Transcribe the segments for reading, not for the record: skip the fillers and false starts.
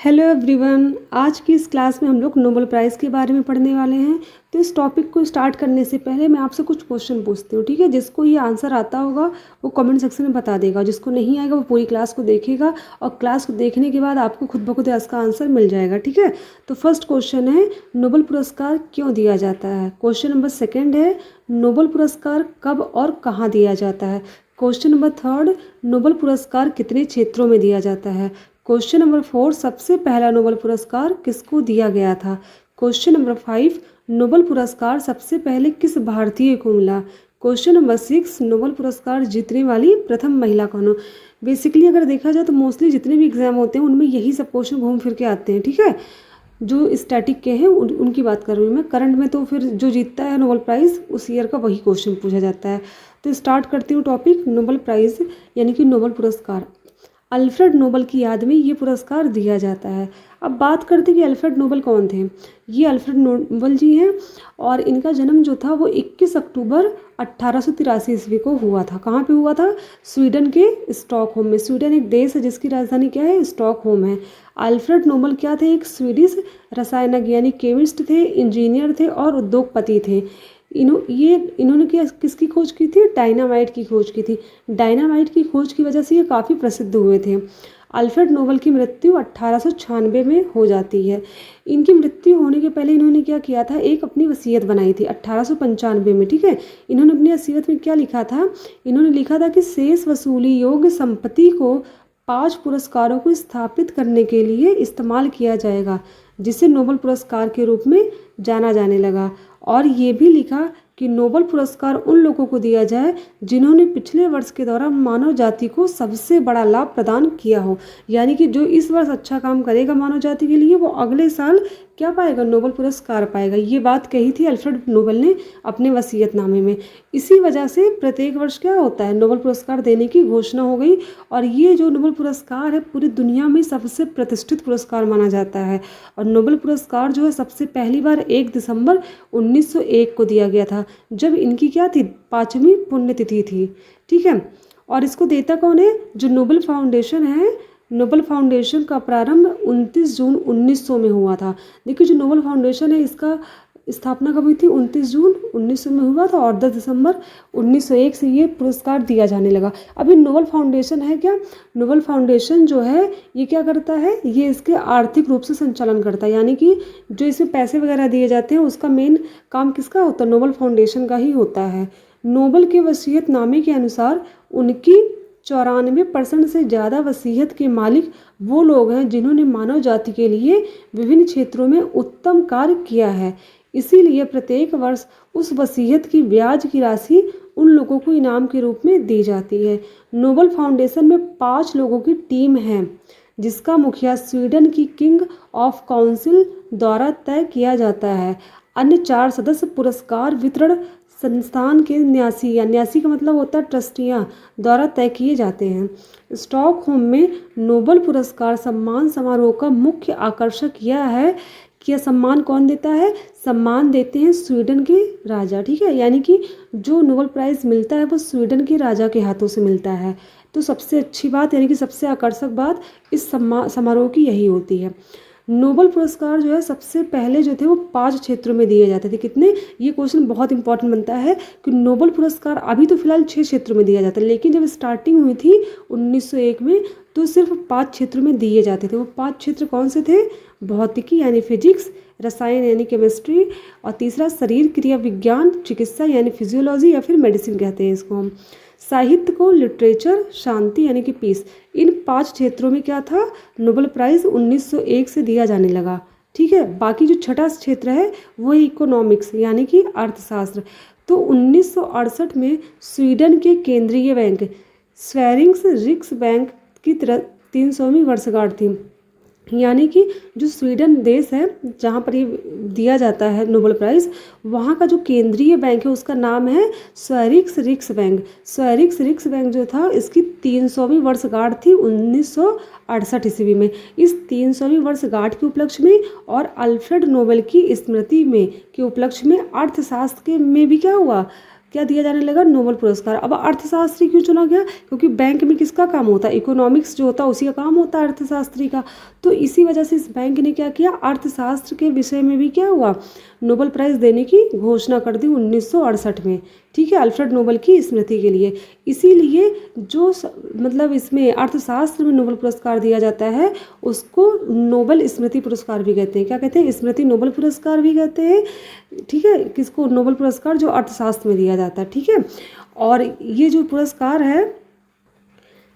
Hello everyone. आज की इस क्लास में हम लोग नोबेल प्राइज़ के बारे में पढ़ने वाले हैं। तो इस टॉपिक को स्टार्ट करने से पहले मैं आपसे कुछ क्वेश्चन पूछती हूँ, ठीक है। जिसको ये आंसर आता होगा वो कमेंट सेक्शन में बता देगा, जिसको नहीं आएगा वो पूरी क्लास को देखेगा और क्लास को देखने के बाद आपको खुद ब खुद इसका आंसर मिल जाएगा, ठीक है। तो फर्स्ट क्वेश्चन है, नोबेल पुरस्कार क्यों दिया जाता है। क्वेश्चन नंबर सेकेंड है, नोबेल पुरस्कार कब और कहाँ दिया जाता है। क्वेश्चन नंबर थर्ड, नोबेल पुरस्कार कितने क्षेत्रों में दिया जाता है। क्वेश्चन नंबर 4, सबसे पहला नोबेल पुरस्कार किसको दिया गया था। क्वेश्चन नंबर 5, नोबेल पुरस्कार सबसे पहले किस भारतीय को मिला। क्वेश्चन नंबर 6, नोबेल पुरस्कार जीतने वाली प्रथम महिला कौन हो। बेसिकली अगर देखा जाए तो मोस्टली जितने भी एग्जाम होते हैं उनमें यही सब क्वेश्चन घूम फिर के आते हैं, ठीक है। जो स्टैटिक के हैं उनकी बात कर रही हूँ मैं। करंट में तो फिर जो जीतता है नोबेल प्राइज़ उस ईयर का वही क्वेश्चन पूछा जाता है। तो स्टार्ट करती हूँ टॉपिक नोबेल प्राइज़ यानी कि नोबेल पुरस्कार। अल्फ्रेड नोबेल की याद में ये पुरस्कार दिया जाता है। अब बात करते हैं कि अल्फ्रेड नोबेल कौन थे। ये अल्फ्रेड नोबेल जी हैं और इनका जन्म जो था वो 21 अक्टूबर 1883 ईस्वी को हुआ था। कहाँ पे हुआ था? स्वीडन के स्टॉकहोम में। स्वीडन एक देश है जिसकी राजधानी क्या है? स्टॉकहोम है। अल्फ्रेड नोबेल क्या थे? एक स्वीडिश रसायनज्ञ यानी केमिस्ट थे, इंजीनियर थे और उद्योगपति थे। इन्होंने क्या किसकी खोज की थी? डायनामाइट की खोज की थी। डायनामाइट की खोज की वजह से ये काफ़ी प्रसिद्ध हुए थे। अल्फ्रेड नोबेल की मृत्यु 1896 में हो जाती है। इनकी मृत्यु होने के पहले इन्होंने क्या किया था? एक अपनी वसीयत बनाई थी 1895 में, ठीक है। इन्होंने अपनी वसीयत में क्या लिखा था? इन्होंने लिखा था कि शेष वसूली योग्य संपत्ति को 5 पुरस्कारों को स्थापित करने के लिए इस्तेमाल किया जाएगा, जिसे नोबेल पुरस्कार के रूप में जाना जाने लगा। और ये भी लिखा कि नोबेल पुरस्कार उन लोगों को दिया जाए जिन्होंने पिछले वर्ष के दौरान मानव जाति को सबसे बड़ा लाभ प्रदान किया हो। यानी कि जो इस वर्ष अच्छा काम करेगा मानव जाति के लिए वो अगले साल क्या पाएगा? नोबेल पुरस्कार पाएगा। ये बात कही थी अल्फ्रेड नोबेल ने अपने वसीयतनामे में। इसी वजह से प्रत्येक वर्ष क्या होता है? नोबेल पुरस्कार देने की घोषणा हो गई। और ये जो नोबेल पुरस्कार है पूरी दुनिया में सबसे प्रतिष्ठित पुरस्कार माना जाता है। और नोबेल पुरस्कार जो है सबसे पहली बार 1 दिसंबर 1901 को दिया गया था, जब इनकी क्या थी? 5वीं पुण्यतिथि थी, ठीक है। और इसको देता कौन है? जो नोबेल फाउंडेशन है। नोबेल फाउंडेशन का प्रारंभ 29 जून 1900 में हुआ था। देखिए जो नोबेल फाउंडेशन है इसका स्थापना कब हुई थी? 29 जून 1900 में हुआ था और 10 दिसंबर 1901 से ये पुरस्कार दिया जाने लगा। अभी नोबेल फाउंडेशन है क्या? नोबेल फाउंडेशन जो है ये क्या करता है? ये इसके आर्थिक रूप से संचालन करता है। यानी कि जो इसमें पैसे वगैरह दिए जाते हैं उसका मेन काम किसका होता है? नोबेल फाउंडेशन का ही होता है। नोबेल के वसीयतनामे के अनुसार उनकी 94% से ज़्यादा वसीयत के मालिक वो लोग हैं जिन्होंने मानव जाति के लिए विभिन्न क्षेत्रों में उत्तम कार्य किया है। इसीलिए प्रत्येक वर्ष उस वसीयत की ब्याज की राशि उन लोगों को इनाम के रूप में दी जाती है। नोबेल फाउंडेशन में 5 लोगों की टीम है जिसका मुखिया स्वीडन की किंग ऑफ काउंसिल द्वारा तय किया जाता है। अन्य 4 सदस्य पुरस्कार वितरण संस्थान के न्यासी या न्यासी का मतलब होता है ट्रस्टियाँ द्वारा तय किए जाते हैं। स्टॉकहोम में नोबेल पुरस्कार सम्मान समारोह का मुख्य आकर्षक यह है कि यह सम्मान कौन देता है? सम्मान देते हैं स्वीडन के राजा, ठीक है। यानी कि जो नोबेल प्राइज़ मिलता है वो स्वीडन के राजा के हाथों से मिलता है। तो सबसे अच्छी बात यानी कि सबसे आकर्षक बात इस समारोह की यही होती है। नोबेल पुरस्कार जो है सबसे पहले जो थे वो 5 क्षेत्रों में दिए जाते थे। कितने? ये क्वेश्चन बहुत इंपॉर्टेंट बनता है कि नोबेल पुरस्कार अभी तो फिलहाल 6 क्षेत्रों में दिया जाता है, लेकिन जब स्टार्टिंग हुई थी 1901 में तो सिर्फ 5 क्षेत्रों में दिए जाते थे। वो 5 क्षेत्र कौन से थे? भौतिकी यानी फिजिक्स, रसायन यानी केमिस्ट्री, और तीसरा शरीर क्रिया विज्ञान, चिकित्सा यानी फिजियोलॉजी या फिर मेडिसिन कहते हैं इसको हम। साहित्य को लिटरेचर, शांति यानी कि पीस। इन 5 क्षेत्रों में क्या था? नोबेल प्राइज़ 1901 से दिया जाने लगा, ठीक है। बाकी जो छठा क्षेत्र है वो इकोनॉमिक्स यानी कि अर्थशास्त्र। तो 1968 में स्वीडन के केंद्रीय बैंक स्वेरिंग्स रिक्सबैंक की 300वीं वर्षगांठ थी। यानी कि जो स्वीडन देश है जहाँ पर ये दिया जाता है नोबेल प्राइज़, वहाँ का जो केंद्रीय बैंक है उसका नाम है स्वेरिक्स रिक्सबैंक। स्वेरिक्स रिक्सबैंक जो था इसकी 300वीं वर्षगांठ थी 1968 ईस्वी में। इस 300वीं वर्षगांठ के उपलक्ष्य में और अल्फ्रेड नोबेल की स्मृति में के उपलक्ष्य में अर्थशास्त्र के में भी क्या हुआ? क्या दिया जाने लगा, नोबेल पुरस्कार। अब अर्थशास्त्री क्यों चुना गया, क्योंकि बैंक में किसका काम होता है, इकोनॉमिक्स जो होता है उसी का काम होता है अर्थशास्त्री का। तो इसी वजह से इस बैंक ने क्या किया, अर्थशास्त्र के विषय में भी क्या हुआ, नोबेल प्राइज़ देने की घोषणा कर दी 1968 में, ठीक है, अल्फ्रेड नोबेल की स्मृति के लिए। इसीलिए जो मतलब इसमें अर्थशास्त्र में नोबेल पुरस्कार दिया जाता है उसको नोबेल स्मृति पुरस्कार भी कहते हैं। क्या कहते हैं, स्मृति नोबेल पुरस्कार भी कहते हैं, ठीक है, किसको, नोबेल पुरस्कार जो अर्थशास्त्र में दिया जाता है, ठीक है। और ये जो पुरस्कार है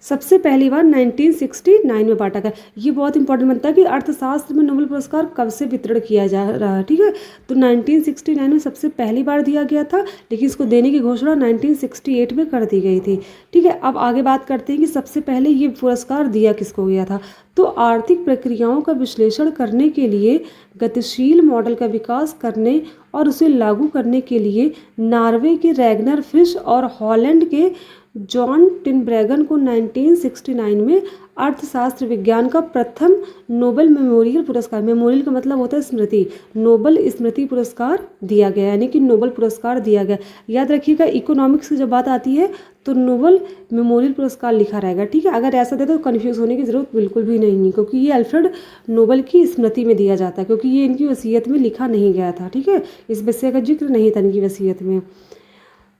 सबसे पहली बार 1969 में बांटा गया। ये बहुत इंपॉर्टेंट बनता है कि अर्थशास्त्र में नोबेल पुरस्कार कब से वितरण किया जा रहा है, ठीक है। तो 1969 में सबसे पहली बार दिया गया था, लेकिन इसको देने की घोषणा 1968 में कर दी गई थी, ठीक है। अब आगे बात करते हैं कि सबसे पहले ये पुरस्कार दिया किसको गया था। तो आर्थिक प्रक्रियाओं का विश्लेषण करने के लिए, गतिशील मॉडल का विकास करने और उसे लागू करने के लिए नॉर्वे के रैगनर फिश और हॉलैंड के जॉन टिनब्रैगन को 1969 में अर्थशास्त्र विज्ञान का प्रथम नोबेल मेमोरियल पुरस्कार, मेमोरियल का मतलब होता है स्मृति, नोबेल स्मृति पुरस्कार दिया गया, यानी कि नोबेल पुरस्कार दिया गया। याद रखिएगा, इकोनॉमिक्स की जब बात आती है तो नोबेल मेमोरियल पुरस्कार लिखा रहेगा, ठीक है। अगर ऐसा दे तो कन्फ्यूज़ होने की ज़रूरत बिल्कुल भी नहीं है, क्योंकि ये अल्फ्रेड नोबेल की स्मृति में दिया जाता है, क्योंकि ये इनकी वसीयत में लिखा नहीं गया था, ठीक है, इस विषय का जिक्र नहीं था इनकी वसीयत में।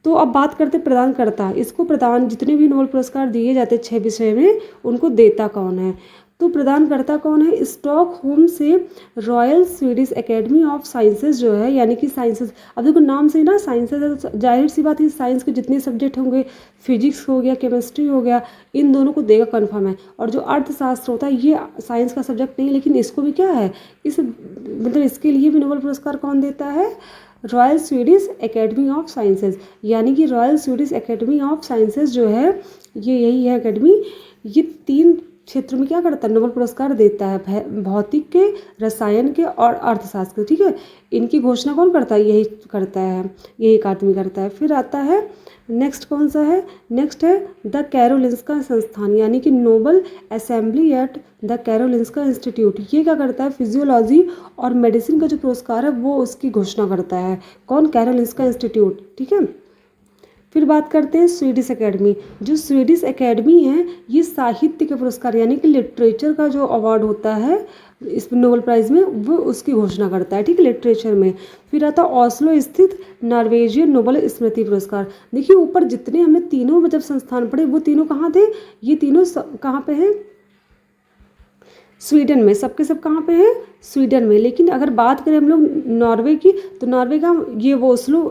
तो अब बात करते प्रदानकर्ता, इसको प्रदान जितने भी नोबेल पुरस्कार दिए जाते 6 विषय में, उनको देता कौन है। तो प्रदानकर्ता कौन है, स्टॉकहोम से royal Swedish academy of sciences जो है, यानी कि साइंसेज, अब देखो नाम से ना साइंसेज है, तो जाहिर सी बात है साइंस के जितने सब्जेक्ट होंगे, फिजिक्स हो गया, केमिस्ट्री हो गया, इन दोनों को देगा कन्फर्म है। और जो अर्थशास्त्र होता है ये साइंस का सब्जेक्ट नहीं, लेकिन इसको भी क्या है, इस मतलब इसके लिए भी नोबेल पुरस्कार कौन देता है, royal Swedish academy of sciences, यानी कि royal Swedish academy of sciences जो है ये यही है एकेडमी, ये 3 क्षेत्र में क्या करता है, नोबेल पुरस्कार देता है, भौतिक के, रसायन के और अर्थशास्त्र के, ठीक है। इनकी घोषणा कौन करता है, यही करता है, यही एक आदमी करता है। फिर आता है नेक्स्ट, कौन सा है, नेक्स्ट है द कैरोलिंस्का संस्थान, यानी कि Nobel assembly at the Karolinska institute. ये क्या करता है, फिजियोलॉजी और मेडिसिन का जो पुरस्कार है वो उसकी घोषणा करता है, कौन, कैरोलिंस्का इंस्टीट्यूट, ठीक है। फिर बात करते हैं स्वीडिश एकेडमी, जो स्वीडिश एकेडमी है ये साहित्य के पुरस्कार, यानी कि लिटरेचर का जो अवार्ड होता है इस नोबेल प्राइज़ में, वो उसकी घोषणा करता है, ठीक है, लिटरेचर में। फिर आता है ओस्लो स्थित नॉर्वेजियन नोबेल स्मृति पुरस्कार। देखिए ऊपर जितने हमने तीनों में जब संस्थान पढ़े वो तीनों कहाँ थे, ये तीनों कहाँ पे हैं, स्वीडन में, सबके सब कहाँ पे हैं, स्वीडन में। लेकिन अगर बात करें हम लोग नॉर्वे की, तो नॉर्वे का ये वो ओस्लो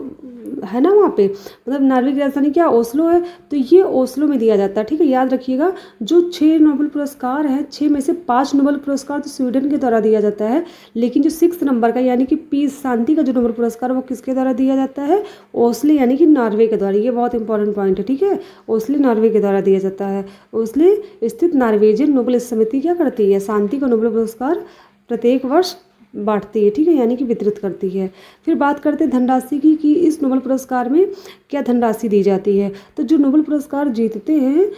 है ना, वहाँ पे मतलब नॉर्वे की राजधानी क्या, ओस्लो है, तो ये ओस्लो में दिया जाता है, ठीक है। याद रखिएगा, जो 6 नोबेल पुरस्कार हैं, 6 में से 5 नोबेल पुरस्कार तो स्वीडन के द्वारा दिया जाता है, लेकिन जो 6 नंबर का यानी कि पीस शांति का जो नोबेल पुरस्कार वो किसके द्वारा दिया जाता है, ओस्ले यानी कि नॉर्वे के द्वारा। ये बहुत इंपॉर्टेंट पॉइंट है, ठीक है, ओस्ले नॉर्वे के द्वारा दिया जाता है। ओस्ले स्थित नॉर्वेजियन नोबेल समिति क्या करती है, शांति का नोबेल पुरस्कार प्रत्येक वर्ष बांटती है, ठीक है, यानी कि वितरित करती है। फिर बात करते हैं धनराशि की, कि इस नोबेल पुरस्कार में क्या धनराशि दी जाती है। तो जो नोबेल पुरस्कार जीतते हैं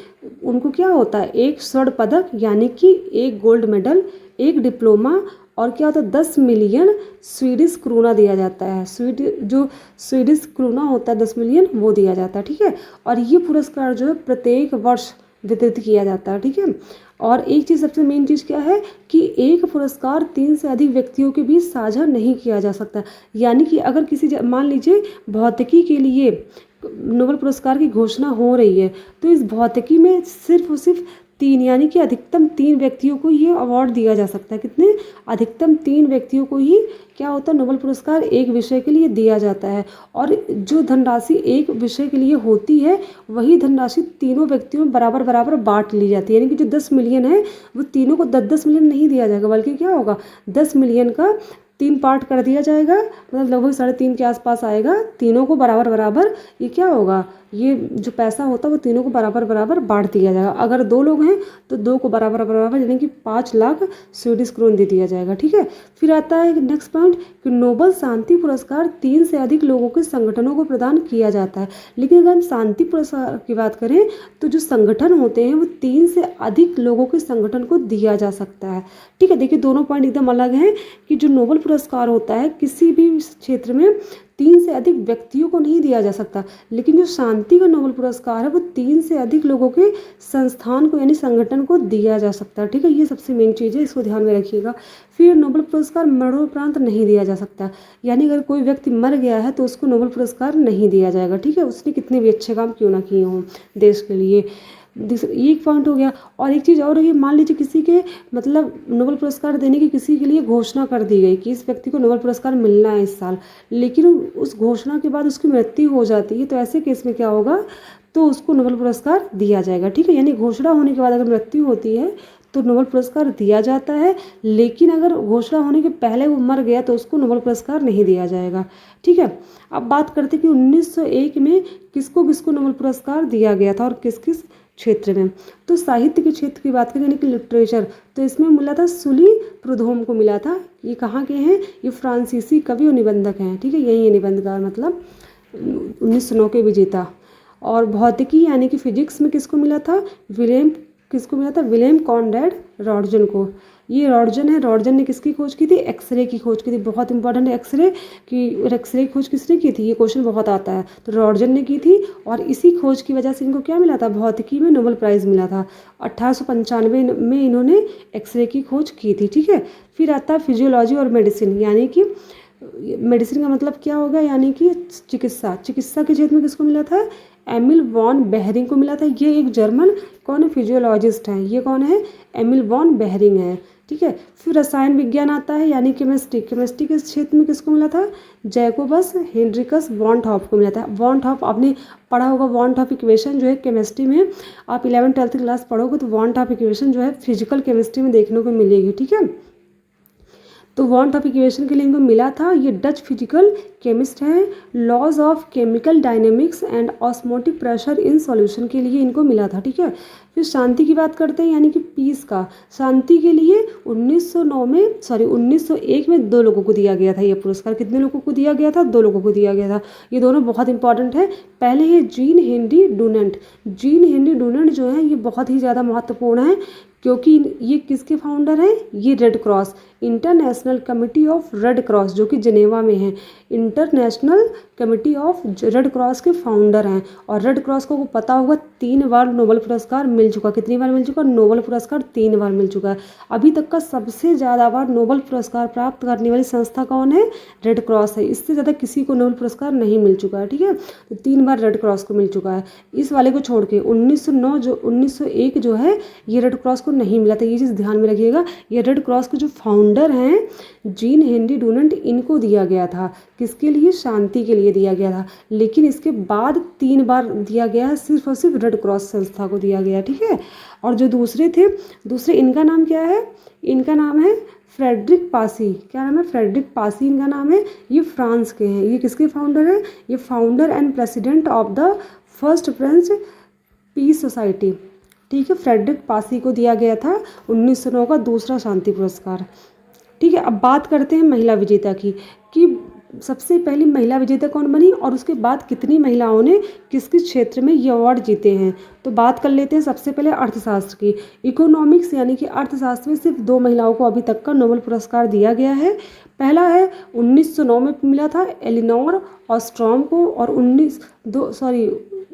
उनको क्या होता है, 1 स्वर्ण पदक यानी कि 1 गोल्ड मेडल, 1 डिप्लोमा, और क्या होता है 10 मिलियन स्वीडिश क्रोना दिया जाता है, जो स्वीडिश क्रोना होता है 10 मिलियन वो दिया जाता है, ठीक है। और ये पुरस्कार जो है प्रत्येक वर्ष वितरित किया जाता है, ठीक है। और एक चीज़, सबसे मेन चीज़ क्या है कि एक पुरस्कार 3 से अधिक व्यक्तियों के बीच साझा नहीं किया जा सकता, यानी कि अगर किसी, मान लीजिए भौतिकी के लिए नोबेल पुरस्कार की घोषणा हो रही है, तो इस भौतिकी में सिर्फ और सिर्फ 3 यानी कि अधिकतम 3 व्यक्तियों को ये अवार्ड दिया जा सकता है। कितने, अधिकतम 3 व्यक्तियों को ही क्या होता है, नोबेल पुरस्कार एक विषय के लिए दिया जाता है। और जो धनराशि एक विषय के लिए होती है वही धनराशि तीनों व्यक्तियों में बराबर बराबर बांट ली जाती है, यानी कि जो 10 मिलियन है वो तीनों को 10-10 मिलियन नहीं दिया जाएगा, बल्कि क्या होगा, 10 मिलियन का 3 पार्ट कर दिया जाएगा, मतलब लगभग 3.5 के आसपास आएगा, तीनों को बराबर बराबर ये क्या होगा, ये जो पैसा होता है वो तीनों को बराबर बराबर बांट दिया जाएगा। अगर 2 लोग हैं तो 2 को बराबर बराबर यानी कि 5 लाख स्वीडिश क्रोन दे दिया जाएगा, ठीक है। फिर आता है नेक्स्ट पॉइंट कि नोबेल शांति पुरस्कार 3 से अधिक लोगों के संगठनों को प्रदान किया जाता है। लेकिन अगर हम शांति पुरस्कार की बात करें तो जो संगठन होते हैं वो 3 से अधिक लोगों के संगठन को दिया जा सकता है, ठीक है। देखिए दोनों पॉइंट एकदम अलग हैं कि जो नोबेल पुरस्कार होता है किसी भी क्षेत्र में 3 से अधिक व्यक्तियों को नहीं दिया जा सकता, लेकिन जो शांति का नोबेल पुरस्कार है वो 3 से अधिक लोगों के संस्थान को यानी संगठन को दिया जा सकता है। ठीक है, ये सबसे मेन चीज़ है, इसको ध्यान में रखिएगा। फिर नोबेल पुरस्कार मरणोपरांत नहीं दिया जा सकता, यानी अगर कोई व्यक्ति मर गया है तो उसको नोबेल पुरस्कार नहीं दिया जाएगा। ठीक है, उसने कितने भी अच्छे काम क्यों ना किए हों देश के लिए। ये एक पॉइंट हो गया। और एक चीज़ और है, मान लीजिए किसी के मतलब नोबेल पुरस्कार देने की किसी के लिए घोषणा कर दी गई कि इस व्यक्ति को नोबेल पुरस्कार मिलना है इस साल, लेकिन उस घोषणा के बाद उसकी मृत्यु हो जाती है, तो ऐसे केस में क्या होगा, तो उसको नोबेल पुरस्कार दिया जाएगा। ठीक है, यानी घोषणा होने के बाद अगर मृत्यु होती है तो नोबेल पुरस्कार दिया जाता है, लेकिन अगर घोषणा होने के पहले वो मर गया तो उसको नोबेल पुरस्कार नहीं दिया जाएगा। ठीक है, अब बात करते हैं कि 1901 में किसको किसको नोबेल पुरस्कार दिया गया था और किस किस क्षेत्र में। तो साहित्य के क्षेत्र की बात करें यानी कि लिटरेचर, तो इसमें मिला था सुली प्रूधोम को मिला था। ये कहाँ के हैं, ये फ्रांसीसी कवि और निबंधक हैं। ठीक है, यही है निबंधकार, मतलब 1909 के विजेता। और भौतिकी यानी कि फिजिक्स में किसको मिला था, विलियम कॉनरैड रॉन्टगन को। ये रॉन्टगन है, रॉन्टगन ने किसकी खोज की थी, एक्सरे की खोज की थी। बहुत इंपॉर्टेंट है एक्सरे की खोज किसने की थी, ये क्वेश्चन बहुत आता है। तो रॉन्टगन ने की थी और इसी खोज की वजह से इनको क्या मिला था, भौतिकी में नोबेल प्राइज़ मिला था। 1895 में इन्होंने एक्सरे की खोज की थी। ठीक है, फिर आता है फिजियोलॉजी और मेडिसिन, यानी कि मेडिसिन का मतलब क्या होगा, यानी कि चिकित्सा के क्षेत्र में किसको मिला था, एमिल वॉन बेहरिंग को मिला था। ये एक जर्मन कौन है, फिजियोलॉजिस्ट हैं। ये कौन है, एमिल वॉन बेहरिंग है। ठीक है, फिर रसायन विज्ञान आता है यानी केमिस्ट्री के क्षेत्र में किसको मिला था, जैकोबस हेनरिकस वॉन टॉप को मिला था। वॉन टॉप आपने पढ़ा होगा, वॉन टॉप इक्वेशन जो है केमिस्ट्री में आप 11th-12th क्लास पढ़ोगे तो वॉन टॉप इक्वेशन जो है फिजिकल केमिस्ट्री में देखने को मिलेगी। ठीक है, तो वॉन टॉप इक्वेशन के लिए इनको मिला था। ये डच फिजिकल केमिस्ट हैं। Laws of chemical dynamics and osmotic pressure in solution के लिए इनको मिला था। ठीक है, फिर शांति की बात करते हैं यानी कि पीस का। शांति के लिए 1901 में 2 लोगों को दिया गया था ये पुरस्कार। कितने लोगों को दिया गया था, 2 लोगों को दिया गया था। ये दोनों बहुत इंपॉर्टेंट है। पहले है gene Henry Dunant. Gene Henry Dunant जो है ये बहुत ही ज़्यादा महत्वपूर्ण है, क्योंकि ये किसके फाउंडर हैं, ये red cross, international committee of red cross जो कि जिनेवा में है। International committee of red cross के फाउंडर हैं। और रेड क्रॉस को पता होगा 3 बार नोबेल पुरस्कार मिल चुका। कितनी बार मिल चुका, नोबेल पुरस्कार 3 बार मिल चुका है। अभी तक का सबसे ज़्यादा बार नोबेल पुरस्कार प्राप्त करने वाली संस्था कौन है, रेड क्रॉस है। इससे ज़्यादा किसी को नोबेल पुरस्कार नहीं मिल चुका है। ठीक है, तो 3 बार रेड क्रॉस को मिल चुका है। इस वाले को छोड़ के 1901 जो है ये रेड क्रॉस को नहीं मिला था। ये चीज़ ध्यान में रखिएगा। ये रेड क्रॉस के जो फाउंडर हैं जीन हेनरी डुनेंट, इनको दिया गया था। किसके लिए, शांति के लिए दिया गया था। लेकिन इसके बाद 3 बार दिया गया है, सिर्फ और सिर्फ रेड क्रॉस संस्था को दिया गया। ठीक है, और जो दूसरे इनका नाम क्या है, इनका नाम है फ्रेडरिक पासी। क्या नाम है, फ्रेडरिक पासी इनका नाम है। ये फ्रांस के हैं। ये किसके फाउंडर हैं, ये founder and president of the first French peace society. ठीक है, फ्रेडरिक पासी को दिया गया था 1909 का दूसरा शांति पुरस्कार। ठीक है, अब बात करते हैं महिला विजेता की, कि सबसे पहली महिला विजेता कौन बनी और उसके बाद कितनी महिलाओं ने किस किस क्षेत्र में ये अवार्ड जीते हैं। तो बात कर लेते हैं सबसे पहले अर्थशास्त्र की। इकोनॉमिक्स यानी कि अर्थशास्त्र में सिर्फ 2 महिलाओं को अभी तक का नोबेल पुरस्कार दिया गया है। पहला है 1909 में मिला था एलिनोर ऑस्ट्रॉम को, और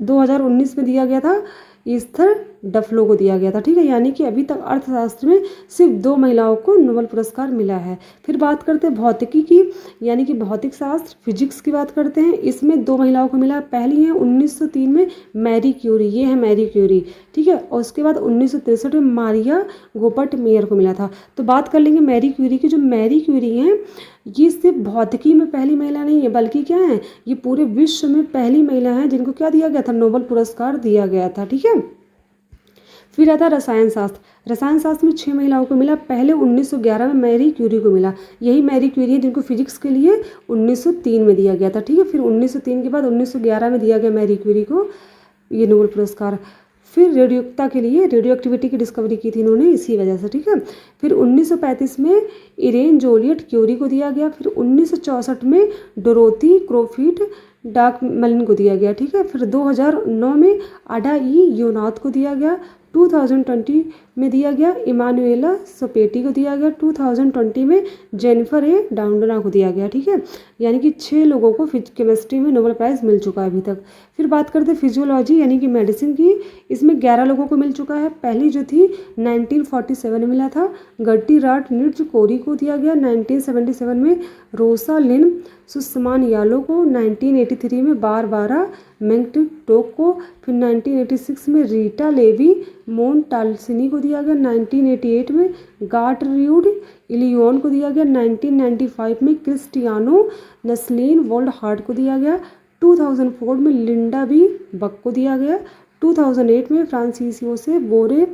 2019 में दिया गया था ईस्थर डफलो को दिया गया था। ठीक है, यानी कि अभी तक अर्थशास्त्र में सिर्फ 2 महिलाओं को नोबेल पुरस्कार मिला है। फिर बात करते हैं भौतिकी की, यानी कि भौतिक शास्त्र फिजिक्स की बात करते हैं। इसमें 2 महिलाओं को मिला। पहली है 1903 में मैरी क्यूरी, ये है मैरी क्यूरी। ठीक है, और उसके बाद 1963 में मारिया गोपर्ट मेयर को मिला था। तो बात कर लेंगे मैरी क्यूरी की। जो मैरी क्यूरी हैं ये सिर्फ भौतिकी में पहली महिला नहीं है, बल्कि क्या है, ये पूरे विश्व में पहली महिला है जिनको क्या दिया गया था, नोबेल पुरस्कार दिया गया था। ठीक है, फिर आता रसायन शास्त्र। रसायन शास्त्र में 6 महिलाओं को मिला। पहले 1911 में मैरी क्यूरी को मिला। यही मैरी क्यूरी है जिनको फिजिक्स के लिए 1903 में दिया गया था। ठीक है, फिर 1903 के बाद 1911 में दिया गया मैरी क्यूरी को ये नोबेल पुरस्कार। फिर रेडियोक्ता के लिए, रेडियो एक्टिविटी की डिस्कवरी की थी इन्होंने, इसी वजह से। ठीक है, फिर 1935 में इरेन जोलियट क्यूरी को दिया गया। फिर 1964 में डोरोथी क्रोफिट डार्क मलिन को दिया गया। ठीक है, फिर 2009 में आडा ई योनाथ को दिया गया। 2020 में दिया गया इमानुएला सोपेटी को दिया गया, 2020 में जेनिफर ए डाउंडना को दिया गया। ठीक है, यानी कि 6 लोगों को केमिस्ट्री में नोबेल प्राइज़ मिल चुका है अभी तक। फिर बात करते हैं फिजियोलॉजी यानी कि मेडिसिन की, इसमें 11 लोगों को मिल चुका है। पहली जो थी 1947 में मिला था, गर्टी राट निट्ज कोरी को दिया गया 1977 में, रोसा लिन सुस्मान यालो को 1983 में, बारबारा मैंगटोक को, फिर 1986 में रीटा लेवी मोन्टाल्सिनी को दिया गया, 1988 में गार्टर्यूड इलियोन को दिया गया, 1995 में क्रिस्टियानो नस्लीन वोल्ड हार्ट को दिया गया, 2004 में लिंडा बी बक को दिया गया, 2008 में फ्रांसिसियो से बोरे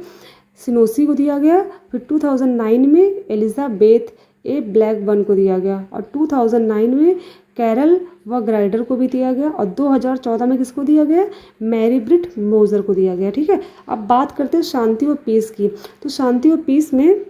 सिनोसी को दिया गया, फिर 2009 में एलिजाबेथ ए ब्लैकबर्न को दिया गया, और 2009 में कैरल व ग्राइडर को भी दिया गया, और 2014 में किसको दिया गया, मैरी ब्रिट मोजर को दिया गया। ठीक है, अब बात करते हैं शांति व पीस की। तो शांति व पीस में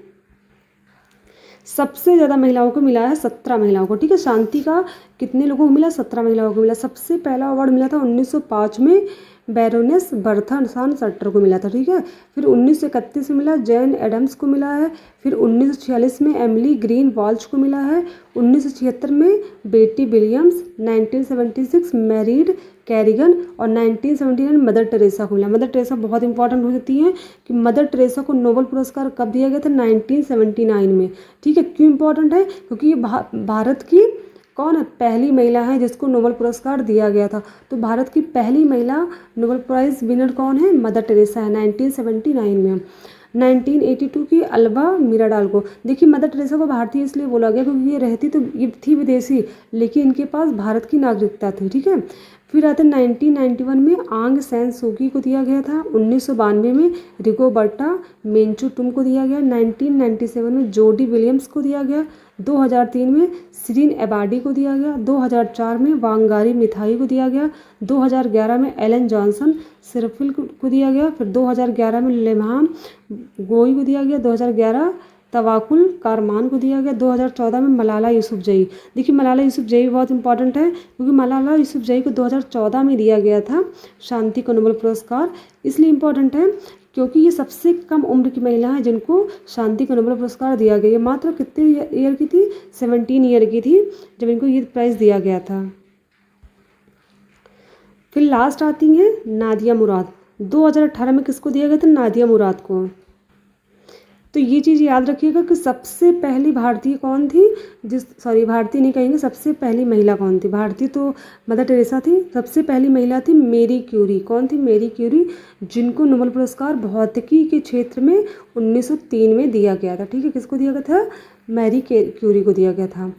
सबसे ज़्यादा महिलाओं को मिला है 17 महिलाओं को। ठीक है, शांति का कितने लोगों को मिला, 17 महिलाओं को मिला। सबसे पहला अवार्ड मिला था 1905 में बैरोनेस बर्था सान सट्टर को मिला था। ठीक है, फिर 1931 में मिला जैन एडम्स को मिला है, फिर 1946 में एमिली ग्रीन वॉल्च को मिला है, 1976 में बेटी विलियम्स, 1976 मैरीड कैरिगन, और 1979 मदर टेरेसा को मिला। मदर टेरेसा बहुत इंपॉर्टेंट हो जाती है कि मदर टेरेसा को नोबेल पुरस्कार कब दिया गया था, 1979 में। ठीक है, क्यों इंपॉर्टेंट है, क्योंकि ये भारत की कौन है, पहली महिला है जिसको नोबेल पुरस्कार दिया गया था। तो भारत की पहली महिला नोबेल प्राइज़ विनर कौन है, मदर टेरेसा है 1979 में। 1982 की अल्बा मिराडाल को, देखिए मदर टेरेसा को भारतीय इसलिए बोला गया क्योंकि ये रहती तो ये थी विदेशी, लेकिन इनके पास भारत की नागरिकता थी। ठीक है, फिर आते 1991 में आंग सैन सूकी को दिया गया था, 1992 में रिगोबर्टा मेंचुटुम को दिया गया, 1997 में जोडी विलियम्स को दिया गया, 2003 में शिरीन एबाडी को दिया गया, 2004 में वांगारी मिथाई को दिया गया, 2011 में एलन जॉनसन सिरफिल को दिया गया, फिर 2011 में लेम्हाम गोई को दिया गया, 2011 तवाकुल कारमान को दिया गया, 2014 में मलाला यूसुफजई। देखिए मलाला यूसुफजई बहुत इंपॉर्टेंट है क्योंकि मलाला यूसुफजई को 2014 में दिया गया था शांति का नोबेल पुरस्कार। इसलिए इम्पॉर्टेंट है क्योंकि ये सबसे कम उम्र की महिला है जिनको शांति का नोबेल पुरस्कार दिया गया। ये मात्र कितने ईयर की थी, 17 ईयर की थी जब इनको ये प्राइज़ दिया गया था। फिर लास्ट आती है नादिया मुराद। 2018 में किसको दिया गया था, नादिया मुराद को। तो ये चीज़ याद रखिएगा कि सबसे पहली भारतीय कौन थी, भारतीय नहीं कहेंगे, सबसे पहली महिला कौन थी। भारतीय तो मदर टेरेसा थी, सबसे पहली महिला थी मेरी क्यूरी। कौन थी, मेरी क्यूरी, जिनको नोबेल पुरस्कार भौतिकी के क्षेत्र में 1903 में दिया गया था। ठीक है, किसको दिया गया था, मैरी क्यूरी को दिया गया था।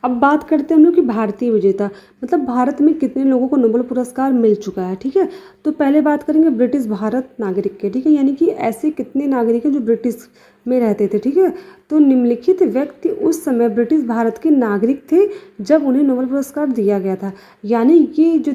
अब बात करते हैं हम लोग कि भारतीय विजेता, मतलब भारत में कितने लोगों को नोबेल पुरस्कार मिल चुका है। ठीक है, तो पहले बात करेंगे ब्रिटिश भारत नागरिक के। ठीक है, यानी कि ऐसे कितने नागरिक हैं जो ब्रिटिश में रहते थे। ठीक है, तो निम्नलिखित व्यक्ति उस समय ब्रिटिश भारत के नागरिक थे जब उन्हें नोबेल पुरस्कार दिया गया था। यानी ये जो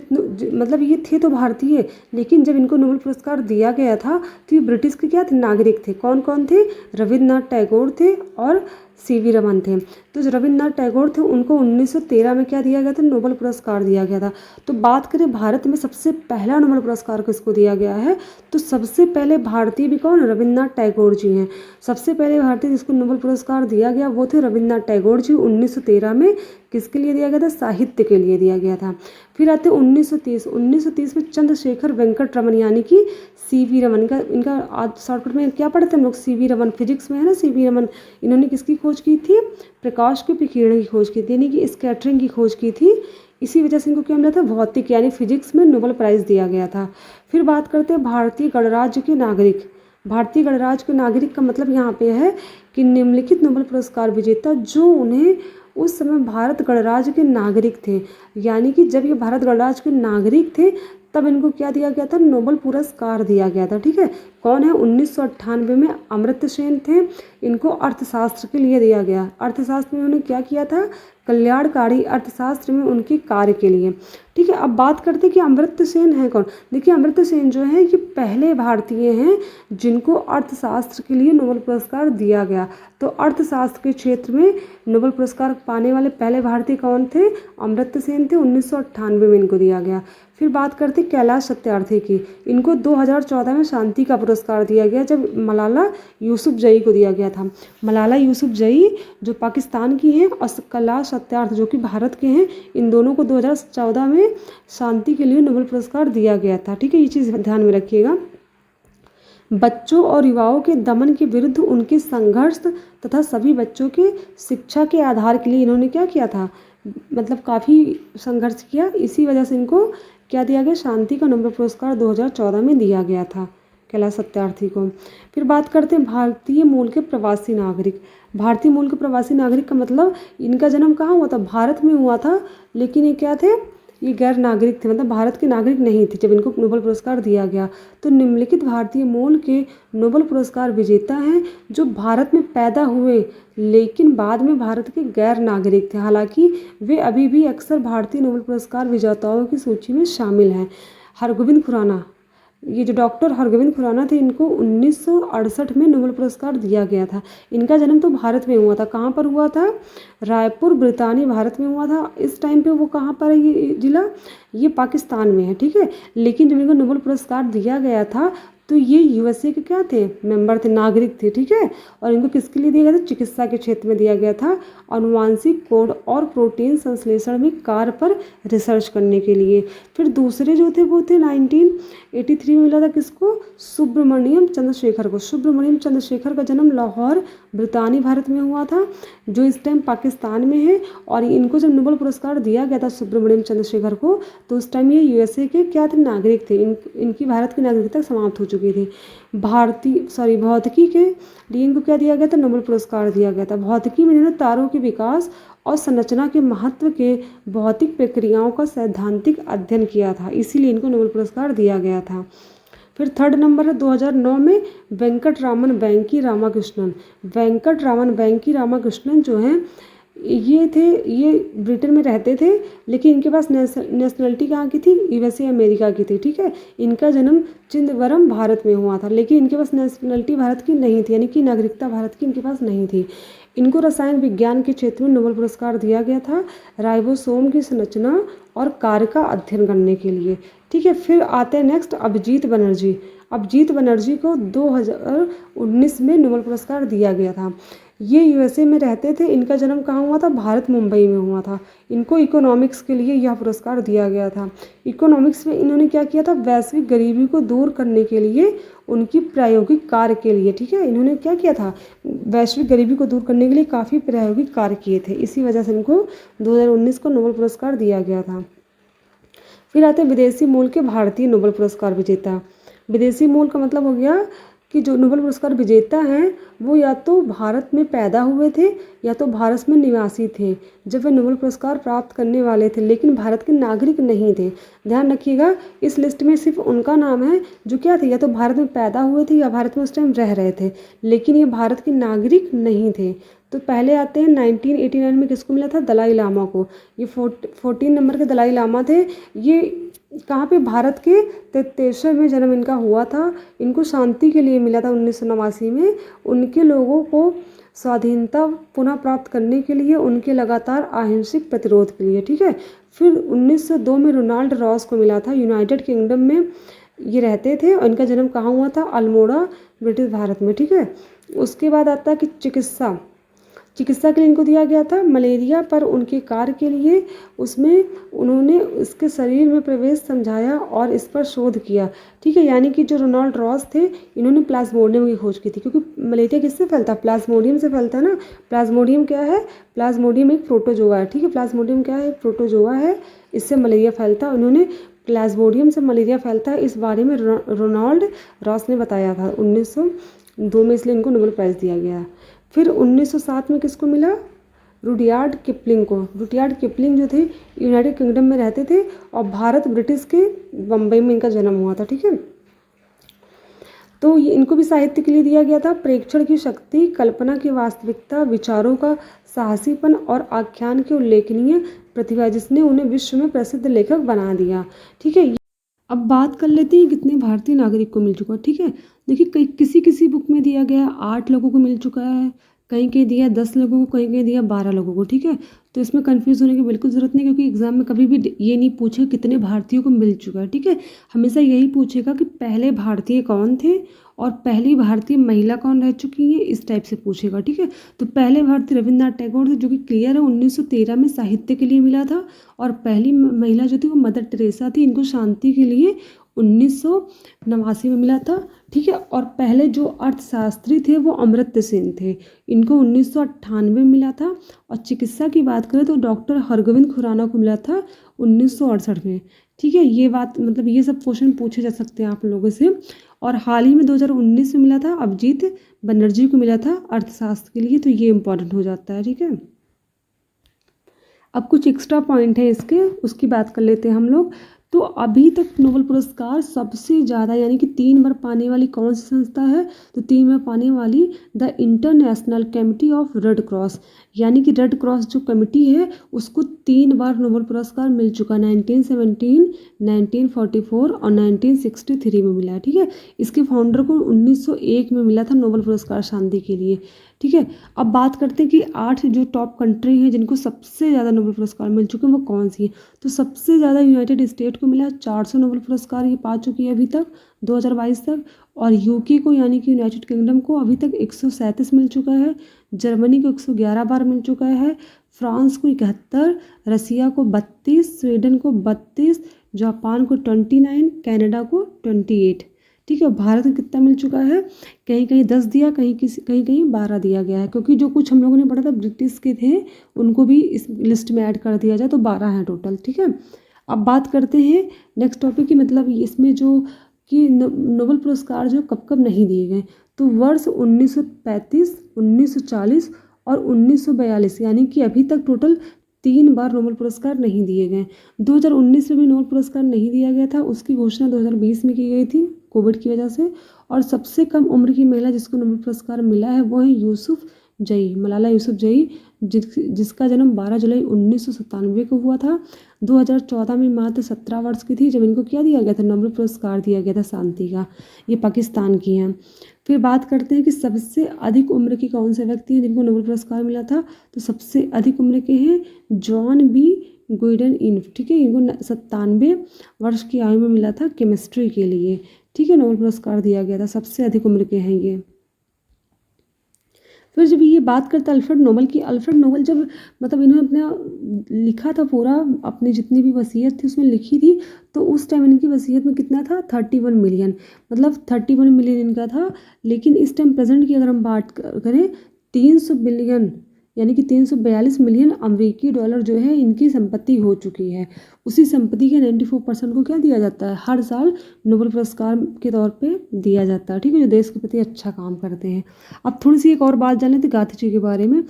मतलब ये थे तो भारतीय, लेकिन जब इनको नोबेल पुरस्कार दिया गया था तो ये ब्रिटिश के क्या थे, नागरिक थे। कौन कौन थे, रविन्द्रनाथ टैगोर थे और सीवी रमन थे। तो जो रविन्द्रनाथ टैगोर थे उनको 1913 में क्या दिया गया था, नोबेल पुरस्कार दिया गया था। तो बात करें भारत में सबसे पहला नोबेल पुरस्कार किसको दिया गया है, तो सबसे पहले भारतीय भी कौन, रविन्द्रनाथ टैगोर जी हैं। सबसे पहले भारतीय जिसको नोबेल पुरस्कार दिया गया वो थे रविन्द्रनाथ टैगोर जी। 1913 में किसके लिए दिया गया था, साहित्य के लिए दिया गया था। फिर आते 1930 में चंद्रशेखर वेंकट रमन यानी कि सीवी रमन का, इनका आज शॉर्टकट में क्या पढ़ते हैं हम लोग, सीवी रमन, फिजिक्स में है ना सीवी रमन। इन्होंने किसकी खोज की थी, प्रकाश के विकिरण की खोज की थी, यानी कि स्कैटरिंग की खोज की थी। इसी वजह से इनको क्या मिला था, भौतिक यानी फिजिक्स में नोबेल प्राइज़ दिया गया था। फिर बात करते हैं भारतीय गणराज्य के नागरिक। भारतीय गणराज्य के नागरिक का मतलब यहाँ पे है कि निम्नलिखित नोबेल पुरस्कार विजेता जो उन्हें उस समय भारत गणराज्य के नागरिक थे, यानी कि जब ये भारत गणराज्य के नागरिक थे तब इनको क्या दिया गया था, नोबेल पुरस्कार दिया गया था। ठीक है, कौन है, 1998 में अमर्त्य सेन थे। इनको अर्थशास्त्र के लिए दिया गया। अर्थशास्त्र में उन्होंने क्या किया था, कल्याणकारी अर्थशास्त्र में उनके कार्य के लिए। ठीक है, अब बात करते हैं कि अमर्त्य सेन है कौन। देखिए अमर्त्य सेन जो है ये पहले भारतीय हैं जिनको अर्थशास्त्र के लिए नोबेल पुरस्कार दिया गया। तो अर्थशास्त्र के क्षेत्र में नोबेल पुरस्कार पाने वाले पहले भारतीय कौन थे, अमर्त्य सेन थे। 1998 में इनको दिया गया। फिर बात करते कैलाश सत्यार्थी की। इनको 2014 में शांति का पुरस्कार दिया गया जब मलाला यूसुफजई को दिया गया था। मलाला यूसुफजई जो पाकिस्तान की हैं और कैलाश सत्यार्थी जो कि भारत के हैं, इन दोनों को 2014 में शांति के लिए नोबेल पुरस्कार दिया गया था। ठीक है, ये चीज़ ध्यान में रखिएगा। बच्चों और युवाओं के दमन के विरुद्ध उनके संघर्ष तथा सभी बच्चों के शिक्षा के आधार के लिए इन्होंने क्या किया था, मतलब काफ़ी संघर्ष किया। इसी वजह से इनको क्या दिया गया, शांति का नोबेल पुरस्कार 2014 में दिया गया था कैलाश सत्यार्थी को। फिर बात करते हैं भारतीय मूल के प्रवासी नागरिक। भारतीय मूल के प्रवासी नागरिक का मतलब इनका जन्म कहाँ हुआ था, भारत में हुआ था, लेकिन ये क्या थे, ये गैर नागरिक थे, मतलब भारत के नागरिक नहीं थे जब इनको नोबेल पुरस्कार दिया गया। तो निम्नलिखित भारतीय मूल के नोबेल पुरस्कार विजेता हैं जो भारत में पैदा हुए लेकिन बाद में भारत के गैर नागरिक थे। हालांकि वे अभी भी अक्सर भारतीय नोबेल पुरस्कार विजेताओं की सूची में शामिल हैं। हरगोविंद खुराना, ये जो डॉक्टर हरगोविंद खुराना थे, इनको 1968 में नोबेल पुरस्कार दिया गया था। इनका जन्म तो भारत में हुआ था। कहाँ पर हुआ था, रायपुर ब्रितानी भारत में हुआ था। इस टाइम पे वो कहाँ पर है ये जिला, ये पाकिस्तान में है। ठीक है, लेकिन जब इनको नोबेल पुरस्कार दिया गया था तो ये यूएसए के क्या थे, मेंबर थे, नागरिक थे। ठीक है, और इनको किसके लिए दिया गया था, चिकित्सा के क्षेत्र में दिया गया था, अनुवांशिक कोड और प्रोटीन संश्लेषण में कार्य पर रिसर्च करने के लिए। फिर दूसरे जो थे वो थे 1983 में मिला था किसको, सुब्रमण्यम चंद्रशेखर को। सुब्रमण्यम चंद्रशेखर का जन्म लाहौर ब्रितानी भारत में हुआ था जो इस टाइम पाकिस्तान में है। और इनको जब नोबेल पुरस्कार दिया गया था सुब्रमण्यम चंद्रशेखर को, तो उस टाइम ये यूएसए के क्या थे, नागरिक थे। इनकी भारत की नागरिकता समाप्त हो चुकी थी। भौतिकी के लिए इनको क्या दिया गया था, नोबेल पुरस्कार दिया गया था। भौतिकी में इन्होंने तारों के विकास और संरचना के महत्व के भौतिक प्रक्रियाओं का सैद्धांतिक अध्ययन किया था, इसीलिए इनको नोबेल पुरस्कार दिया गया था। फिर थर्ड नंबर है 2009 में वेंकटरामन वेंकी रामाकृष्णन। वेंकटरामन वेंकी रामाकृष्णन जो हैं ये ब्रिटेन में रहते थे, लेकिन इनके पास नेशनलिटी कहाँ की थी, यूएसए अमेरिका की थी। ठीक है, इनका जन्म चिदंबरम भारत में हुआ था, लेकिन इनके पास नेशनलिटी भारत की नहीं थी, यानी कि नागरिकता भारत की इनके पास नहीं थी। इनको रसायन विज्ञान के क्षेत्र में नोबेल पुरस्कार दिया गया था राइबोसोम की संरचना और कार्य का अध्ययन करने के लिए। ठीक है, फिर आते हैं नेक्स्ट अभिजीत बनर्जी। अभिजीत बनर्जी को 2019 में नोबेल पुरस्कार दिया गया था। ये यूएसए में रहते थे। इनका जन्म कहाँ हुआ था, भारत मुंबई में हुआ था। इनको इकोनॉमिक्स के लिए यह पुरस्कार दिया गया था। इकोनॉमिक्स में इन्होंने क्या किया था, वैश्विक गरीबी को दूर करने के लिए उनकी प्रायोगिक कार्य के लिए। ठीक है, इन्होंने क्या किया था, वैश्विक गरीबी को दूर करने के लिए काफ़ी प्रायोगिक कार्य किए थे, इसी वजह से इनको 2019 को नोबेल पुरस्कार दिया गया था। फिर आते हैं विदेशी मूल के भारतीय नोबेल पुरस्कार विजेता। विदेशी मूल का मतलब हो गया कि जो नोबेल पुरस्कार विजेता हैं वो या तो भारत में पैदा हुए थे या तो भारत में निवासी थे जब वे नोबेल पुरस्कार प्राप्त करने वाले थे, लेकिन भारत के नागरिक नहीं थे। ध्यान रखिएगा, इस लिस्ट में सिर्फ उनका नाम है जो क्या थे, या तो भारत में पैदा हुए थे या भारत में उस टाइम रह रहे थे, लेकिन ये भारत के नागरिक नहीं थे। तो पहले आते हैं 1989 में किसको मिला था, दलाई लामा को। ये 14 नंबर के दलाई लामा थे। ये कहाँ पे, भारत के 33वें में जन्म इनका हुआ था। इनको शांति के लिए मिला था 1989 में। उनके लोगों को स्वाधीनता पुनः प्राप्त करने के लिए, उनके लगातार अहिंसक प्रतिरोध के लिए। ठीक है, फिर 1902 में रोनाल्ड रॉस को मिला था। यूनाइटेड किंगडम में ये रहते थे और इनका जन्म कहाँ हुआ था, अल्मोड़ा ब्रिटिश भारत में। ठीक है, उसके बाद आता है कि चिकित्सा के लिए इनको दिया गया था मलेरिया पर उनके कार्य के लिए। उसमें उन्होंने इसके शरीर में प्रवेश समझाया और इस पर शोध किया। ठीक है, यानी कि जो रोनाल्ड रॉस थे इन्होंने प्लाज्मोडियम की खोज की थी, क्योंकि मलेरिया किससे फैलता है, प्लाज्मोडियम से फैलता है ना। प्लाज्मोडियम क्या है, प्लाज्मोडियम एक प्रोटोजोआ है। ठीक है, प्लाज्मोडियम क्या है, प्रोटोजोआ है, इससे मलेरिया फैलता है। उन्होंने प्लाज्मोडियम से मलेरिया फैलता है इस बारे में रोनाल्ड रॉस ने बताया था 1902 में, इसलिए इनको नोबेल प्राइज़ दिया गया। फिर 1907 में किसको मिला, रुडयार्ड किपलिंग को। रुडयार्ड किपलिंग जो थे यूनाइटेड किंगडम में रहते थे और भारत ब्रिटिश के बम्बई में इनका जन्म हुआ था। ठीक है, तो ये इनको भी साहित्य के लिए दिया गया था। प्रेक्षण की शक्ति, कल्पना की वास्तविकता, विचारों का साहसीपन और आख्यान की उल्लेखनीय प्रतिभा, जिसने उन्हें विश्व में प्रसिद्ध लेखक बना दिया। ठीक है, अब बात कर लेते हैं कितने भारतीय नागरिक को मिल चुका। ठीक है, देखिए कई किसी किसी बुक में दिया गया 8 लोगों को मिल चुका है, कहीं कहीं दिया 10 लोगों को, कहीं कहीं दिया 12 लोगों को। ठीक है, तो इसमें कंफ्यूज होने की बिल्कुल ज़रूरत नहीं, क्योंकि एग्जाम में कभी भी ये नहीं पूछे कितने भारतीयों को मिल चुका है। ठीक है, हमेशा यही पूछेगा कि पहले भारतीय कौन थे और पहली भारतीय महिला कौन रह चुकी है, इस टाइप से पूछेगा। ठीक है, तो पहले भारतीय रविन्द्रनाथ टैगोर थे, जो कि क्लियर है, 1913 में साहित्य के लिए मिला था। और पहली महिला जो थी वो मदर टेरेसा थी, इनको शांति के लिए 1989 में मिला था। ठीक है, और पहले जो अर्थशास्त्री थे वो अमर्त्य सेन थे, इनको 1998 में मिला था। और चिकित्सा की बात करें तो डॉक्टर हरगोविंद खुराना को मिला था 1968 में। ठीक है, ये बात मतलब ये सब क्वेश्चन पूछे जा सकते हैं आप लोगों से। और हाल ही में 2019 में मिला था अभिजीत बनर्जी को मिला था अर्थशास्त्र के लिए, तो ये इंपॉर्टेंट हो जाता है। ठीक है, अब कुछ एक्स्ट्रा पॉइंट है इसके, उसकी बात कर लेते हैं हम लोग। तो अभी तक नोबेल पुरस्कार सबसे ज़्यादा यानी कि 3 बार पाने वाली कौन सी संस्था है, तो 3 बार पाने वाली the international committee of red cross, यानी कि रेड क्रॉस जो कमेटी है उसको 3 बार नोबेल पुरस्कार मिल चुका, 1917, 1944 और 1963 में मिला है। ठीक है, इसके फाउंडर को 1901 में मिला था नोबेल पुरस्कार शांति के लिए। ठीक है, अब बात करते हैं कि 8 जो टॉप कंट्री हैं जिनको सबसे ज़्यादा नोबेल पुरस्कार मिल चुके हैं वो कौन सी है। तो सबसे ज़्यादा यूनाइटेड स्टेट को मिला 400 नोबेल पुरस्कार, ये पा चुकी है अभी तक 2022 तक। और यूके को यानी कि यूनाइटेड किंगडम को अभी तक 137 मिल चुका है, जर्मनी को 111 बार मिल चुका है, फ्रांस को 71, रसिया को 32, स्वीडन को 32, जापान को 29, कनाडा को 28। ठीक है, भारत को कितना मिल चुका है, कहीं कहीं 10 दिया, कहीं कहीं 12 दिया गया है, क्योंकि जो कुछ हम लोगों ने पढ़ा था ब्रिटिश के थे उनको भी इस लिस्ट में ऐड कर दिया जाए तो 12 हैं टोटल। ठीक है, अब बात करते हैं नेक्स्ट टॉपिक की, मतलब इसमें जो कि नोबेल पुरस्कार जो कब कब नहीं दिए गए। तो वर्ष 1935, 1940 और 1942, यानी कि अभी तक टोटल 3 बार नोबेल पुरस्कार नहीं दिए गए। 2019 में भी नोबेल पुरस्कार नहीं दिया गया था, उसकी घोषणा 2020 में की गई थी कोविड की वजह से। और सबसे कम उम्र की महिला जिसको नोबेल पुरस्कार मिला है वो है यूसुफ जई, मलाला यूसुफजई, जिसका जन्म 12 जुलाई 1997 को हुआ था। 2014 में मात्र 17 वर्ष की थी जब इनको क्या दिया गया था, नोबेल पुरस्कार दिया गया था शांति का। ये पाकिस्तान की हैं। फिर बात करते हैं कि सबसे अधिक उम्र के कौन से व्यक्ति हैं जिनको नोबेल पुरस्कार मिला था। तो सबसे अधिक उम्र के हैं जॉन बी गुइडन-इनफ। ठीक है, इनको 97 वर्ष की आयु में मिला था केमिस्ट्री के लिए। ठीक है, नोबेल पुरस्कार दिया गया था, सबसे अधिक उम्र के हैं ये। फिर जब ये बात करते हैं अल्फ्रेड नोबेल की, अल्फ्रेड नोबेल जब मतलब इन्होंने अपना लिखा था पूरा, अपनी जितनी भी वसीयत थी उसमें लिखी थी, तो उस टाइम इनकी वसीयत में कितना था, 31 मिलियन, मतलब 31 मिलियन इनका था। लेकिन इस टाइम प्रेजेंट की अगर हम बात करें 300 बिलियन यानी कि 342 मिलियन अमेरिकी डॉलर जो है इनकी संपत्ति हो चुकी है। उसी संपत्ति के 94% को क्या दिया जाता है, हर साल नोबेल पुरस्कार के तौर पे दिया जाता है। ठीक है, जो देश के प्रति अच्छा काम करते हैं। अब थोड़ी सी एक और बात जान लेते गांधी जी के बारे में।